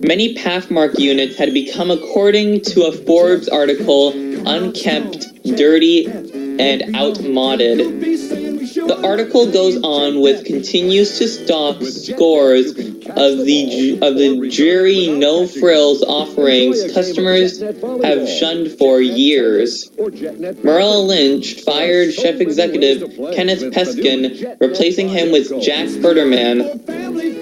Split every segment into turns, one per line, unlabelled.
Many Pathmark units had become, according to a Forbes article, unkempt, dirty, and outmoded. The article goes on with continues to stalk scores of the dreary no-frills offerings customers have shunned for years. Merrill Lynch fired chef executive Kenneth Peskin, replacing him with Jack Furterman.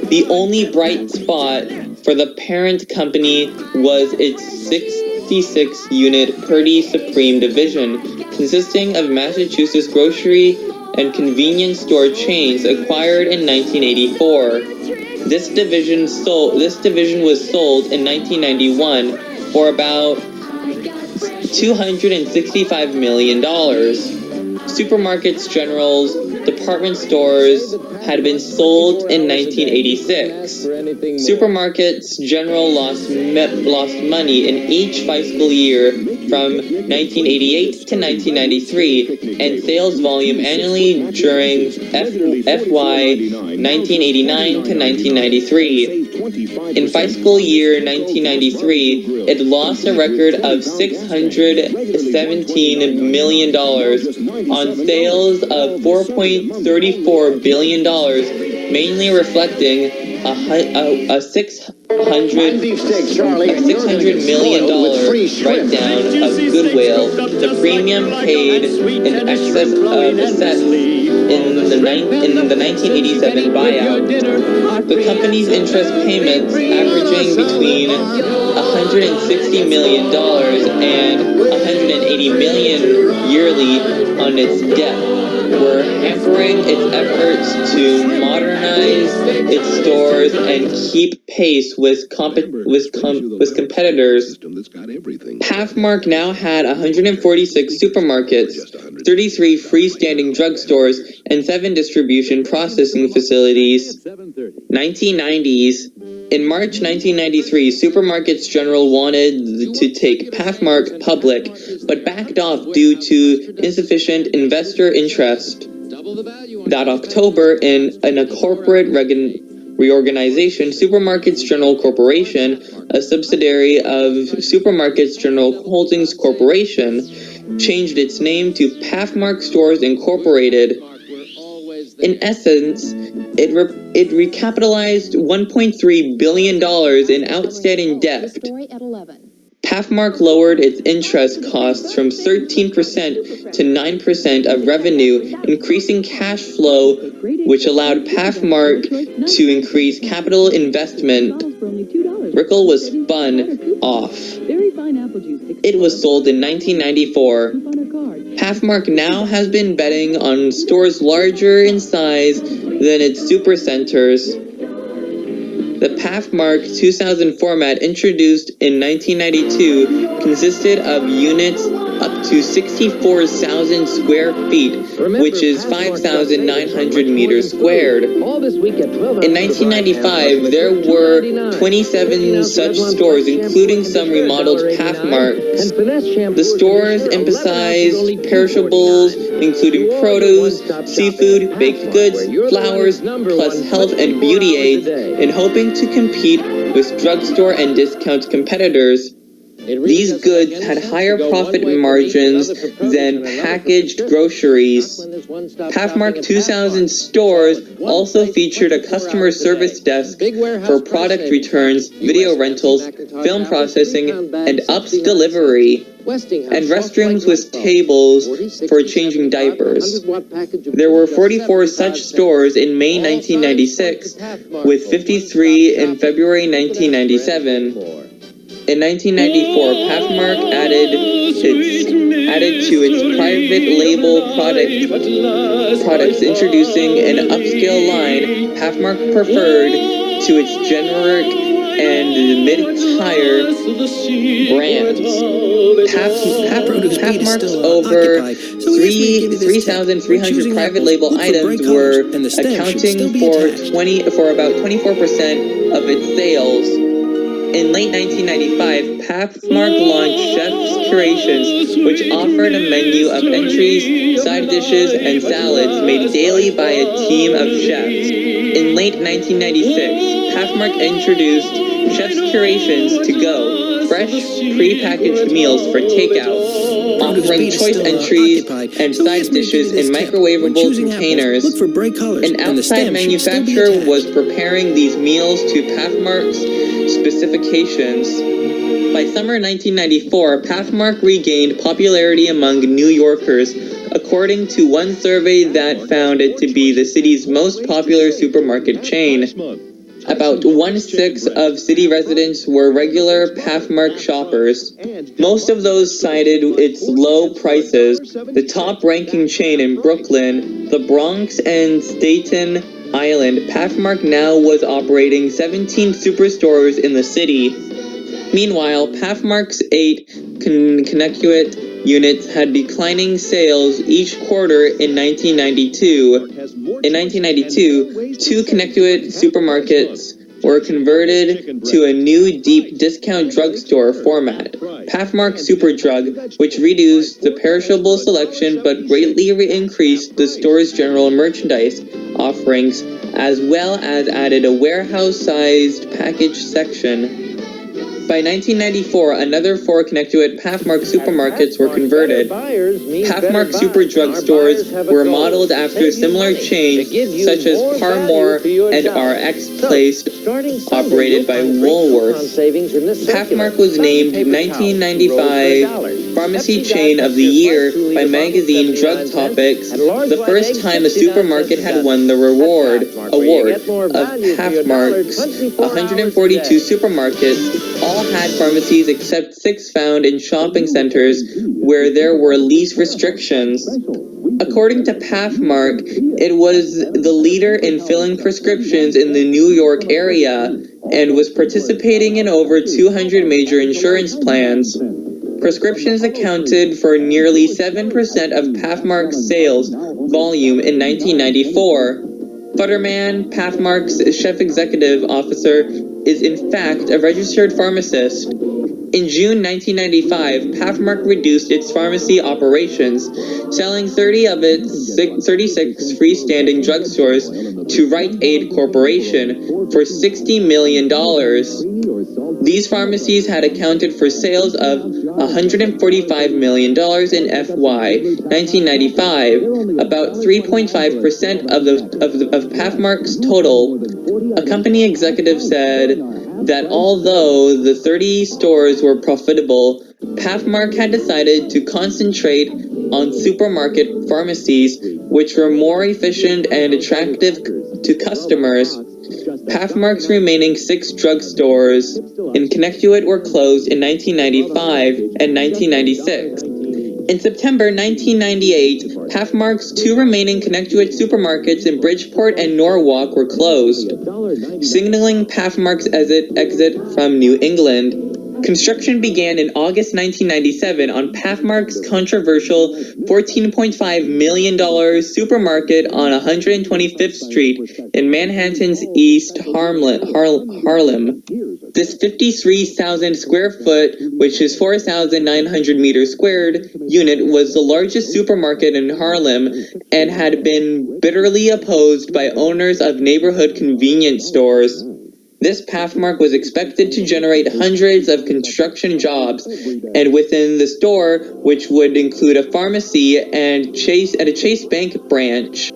The only bright spot for the parent company was its 66-unit Purdy Supreme division, consisting of Massachusetts grocery and convenience store chains acquired in 1984. This division was sold in 1991 for about $265 million. Supermarkets, generals, department stores had been sold in 1986. Supermarkets General lost money in each fiscal year from 1988 to 1993, and sales volume annually during FY 1989 to 1993. In fiscal year 1993, it lost a record of $617 million on sales of $4.34 billion, mainly reflecting a $600 million write-down of goodwill. The premium paid in excess of assets in the 1987 buyout. The company's interest payments, averaging between $160 million and $180 million yearly on its debt, were hampering its efforts to modernize its stores and keep pace with competitors. Pathmark now had 146 supermarkets, 33 freestanding drugstores, and 7 distribution processing facilities. 1990s. In March 1993, Supermarkets General wanted to take Pathmark public, but backed off due to insufficient investor interest. That October, in a corporate reorganization, Supermarkets General Corporation, a subsidiary of Supermarkets General Holdings Corporation, changed its name to Pathmark Stores Incorporated. In essence, it recapitalized $1.3 billion in outstanding debt. Pathmark lowered its interest costs from 13% to 9% of revenue, increasing cash flow, which allowed Pathmark to increase capital investment. Brickell was spun off. It was sold in 1994. Pathmark now has been betting on stores larger in size than its supercenters. The Pathmark 2000 format, introduced in 1992, consisted of units up to 64,000 square feet, which is 5,900 meters squared. In 1995, there were 27 such stores, including some remodeled Pathmarks. The stores emphasized perishables, including produce, seafood, baked goods, flowers, plus health and beauty aids, in hoping to compete with drugstore and discount competitors. These goods had higher profit margins than packaged groceries. Pathmark 2000 stores also featured a customer service desk for product returns, video rentals, film processing, and UPS delivery, and restrooms with tables for changing diapers. There were 44 such stores in May 1996, with 53 in February 1997. In 1994, Pathmark added to its private label products, introducing an upscale line Pathmark preferred to its generic and mid-tier brands. Pathmark's over 3,300 private label items were accounting for about 24% of its sales. In late 1995, Pathmark launched Chef's Curations, which offered a menu of entries, side dishes, and salads made daily by a team of chefs. In late 1996, Pathmark introduced Chef's Curations to go, fresh, pre-packaged meals for takeout, offering choice entries and side dishes in microwavable containers. An outside manufacturer was preparing these meals to Pathmark's specifications. By summer 1994, Pathmark regained popularity among New Yorkers, according to one survey that found it to be the city's most popular supermarket chain. About 1/6 of city residents were regular Pathmark shoppers. Most of those cited its low prices. The top-ranking chain in Brooklyn, the Bronx, and Staten Island, Pathmark now was operating 17 superstores in the city. Meanwhile, Pathmark's 8 Connecticut units had declining sales each quarter in 1992. In 1992, 2 Connecticut supermarkets were converted to a new deep discount drugstore format, Pathmark Superdrug, which reduced the perishable selection but greatly increased the store's general merchandise offerings, as well as added a warehouse-sized package section. By 1994, another 4 Connecticut Pathmark supermarkets were converted. Pathmark Superdrug stores were modeled after similar chains such as Parmore and RX Place, operated by Woolworths. Pathmark was named 1995 Pharmacy Chain of the Year by magazine Drug Topics, the first time a supermarket had won the award of Pathmark's 142 supermarkets. All had pharmacies except 6 found in shopping centers where there were least restrictions. According to Pathmark, it was the leader in filling prescriptions in the New York area and was participating in over 200 major insurance plans. Prescriptions accounted for nearly 7% of Pathmark's sales volume in 1994. Futterman, Pathmark's chief executive officer, is in fact a registered pharmacist. In June 1995, Pathmark reduced its pharmacy operations, selling 30 of its 36 freestanding drugstores to Rite Aid Corporation for $60 million. These pharmacies had accounted for sales of $145 million in FY 1995, about 3.5% of Pathmark's total. A company executive said that although the 30 stores were profitable, Pathmark had decided to concentrate on supermarket pharmacies, which were more efficient and attractive to customers. Pathmark's remaining 6 drugstores in Connecticut were closed in 1995 and 1996. In September 1998, Pathmark's 2 remaining Connecticut supermarkets in Bridgeport and Norwalk were closed, signaling Pathmark's exit from New England. Construction began in August 1997 on Pathmark's controversial $14.5 million supermarket on 125th Street in Manhattan's East Harlem. This 53,000 square foot, which is 4,900 meters squared, unit was the largest supermarket in Harlem and had been bitterly opposed by owners of neighborhood convenience stores. This Pathmark was expected to generate hundreds of construction jobs, and within the store, which would include a pharmacy and a Chase Bank branch.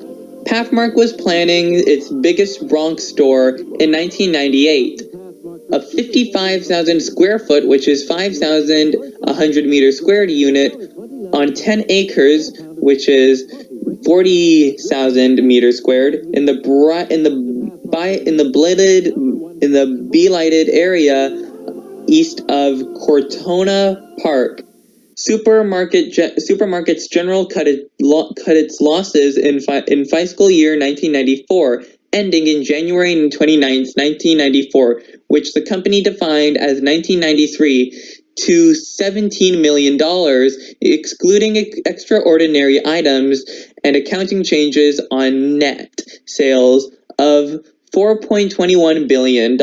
Pathmark was planning its biggest Bronx store in 1998. A 55,000 square foot, which is 5,100 meters squared unit on 10 acres, which is 40,000 meters squared in the blighted area east of Cortona Park. Supermarkets General cut its losses in fiscal year 1994, ending in January 29, 1994, which the company defined as 1993 to $17 million, excluding extraordinary items and accounting changes on net sales of $4.21 billion.